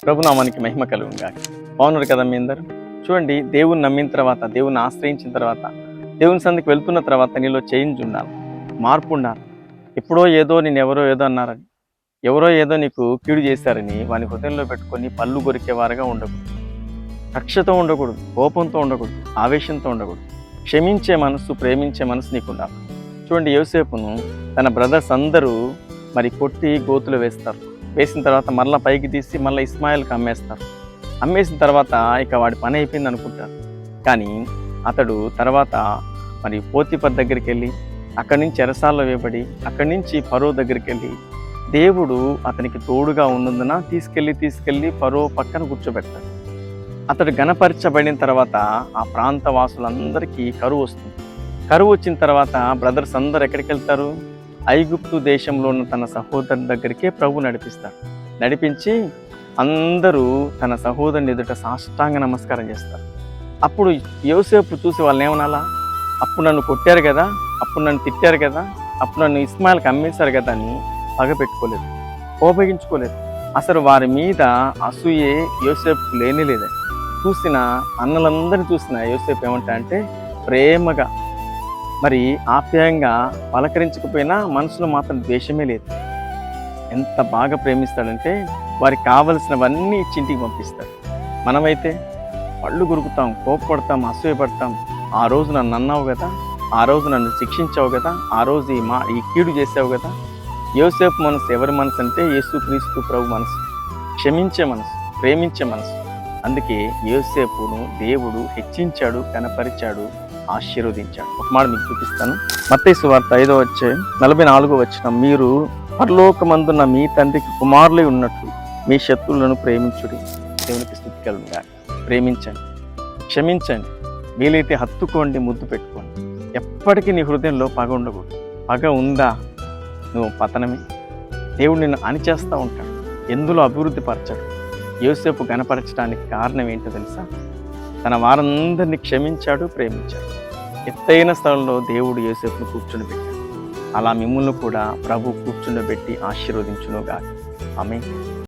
ప్రభునామానికి మహిమ కలుగును గాక. బాగున్నారు కదా మీ అందరూ? చూడండి, దేవుని నమ్మిన తర్వాత, దేవుని ఆశ్రయించిన తర్వాత, దేవుని సందికి వెళ్తున్న తర్వాత నీలో చేంజ్ ఉండాలి, మార్పు ఉండాలి. ఎప్పుడో ఏదో నేను ఎవరో ఏదో అన్నారని, ఎవరో ఏదో నీకు కీడు చేశారని వాని హృదయంలో పెట్టుకొని పళ్ళు కొరికేవారుగా ఉండకూడదు. కక్షతో ఉండకూడదు, కోపంతో ఉండకూడదు, ఆవేశంతో ఉండకూడదు. క్షమించే మనసు, ప్రేమించే మనసు నీకు ఉండాలి. చూడండి, యోసేపును తన బ్రదర్స్ అందరూ మరి కొట్టి గోతులు వేస్తారు. వేసిన తర్వాత మళ్ళీ పైకి తీసి మళ్ళీ ఇస్మాయిల్కి అమ్మేస్తారు. అమ్మేసిన తర్వాత ఇక వాడి పని అయిపోయింది అనుకుంటారు. కానీ అతడు తర్వాత మరి పోతీఫర్ దగ్గరికి వెళ్ళి అక్కడి నుంచి చెరసాల్లో వేయబడి అక్కడి నుంచి ఫరో దగ్గరికి వెళ్ళి దేవుడు అతనికి తోడుగా ఉన్నందున తీసుకెళ్ళి ఫరో పక్కన కూర్చోబెడతాడు. అతడు గణపరచబడిన తర్వాత ఆ ప్రాంత వాసులందరికీ కరువు వస్తుంది. కరువు వచ్చిన తర్వాత బ్రదర్స్ అందరు ఎక్కడికి వెళ్తారు? ఐగుప్తు దేశంలో ఉన్న తన సహోదరుని దగ్గరికే ప్రభు నడిపిస్తాడు. నడిపించి అందరూ తన సహోదరుని ఎదుట సాష్టాంగ నమస్కారం చేస్తారు. అప్పుడు యోసేపు చూసి వాళ్ళని ఏమనాలా? అప్పుడు నన్ను కొట్టారు కదా, అప్పుడు నన్ను తిట్టారు కదా, అప్పుడు నన్ను ఇస్మాయిల్కి అమ్మేశారు కదా అని పగ పెట్టుకోలేదు, కోపగించుకోలేదు. అసలు వారి మీద అసూయే యోసేపుకు లేనిలేదు. చూసిన అన్నలందరినీ చూసిన యోసేపు ఏమంటా అంటే ప్రేమగా మరి ఆప్యాయంగా పలకరించకపోయినా మనసులో మాత్రం ద్వేషమే లేదు. ఎంత బాగా ప్రేమిస్తాడంటే వారికి కావలసినవన్నీ ఇచ్చింటికి పంపిస్తాడు. మనమైతే పళ్ళు గురుకుతాం, కోపపడతాం, అసూయపడతాం. ఆ రోజు నన్ను అన్నావు కదా, ఆ రోజు నన్ను శిక్షించావు కదా, ఆ రోజు ఈ కీడు చేసావు కదా. యోసేపు మనసు ఎవరి మనసు అంటే యేసుక్రీస్తు ప్రభు మనసు, క్షమించే మనసు, ప్రేమించే మనసు. అందుకే యోసేపును దేవుడు హెచ్చించాడు, కనపరిచాడు, ఆశీర్వదించాడు. ఒక మాట మీకు చూపిస్తాను. మత్తయి సువార్త 5వ అధ్యాయం 44వ వచనం, మీరు పరలోకమందున్న మీ తండ్రికి కుమారులై ఉన్నట్లు మీ శత్రువులను ప్రేమించుడి. దేవునికి స్తుతి కలుగునుగాక. ప్రేమించండి, క్షమించండి, వీలైతే హత్తుకోండి, ముద్దు పెట్టుకోండి. ఎప్పటికీ నీ హృదయంలో పగ ఉండకూడదు. పగ ఉందా నువ్వు పతనమే. దేవుడు నిన్ను అణిచేస్తూ ఉంటాడు, ఎందులో అభివృద్ధి పరచడు. యోసేపు గణపరచడానికి కారణం ఏంటో తెలుసా? తన వారందరినీ క్షమించాడు, ప్రేమించాడు. ఎత్తైన స్థలంలో దేవుడు యోసేపును కూర్చుని పెట్టాడు. అలా మిమ్మల్ని కూడా ప్రభు కూర్చుండబెట్టి ఆశీర్వదించునుగాక. ఆమేన్.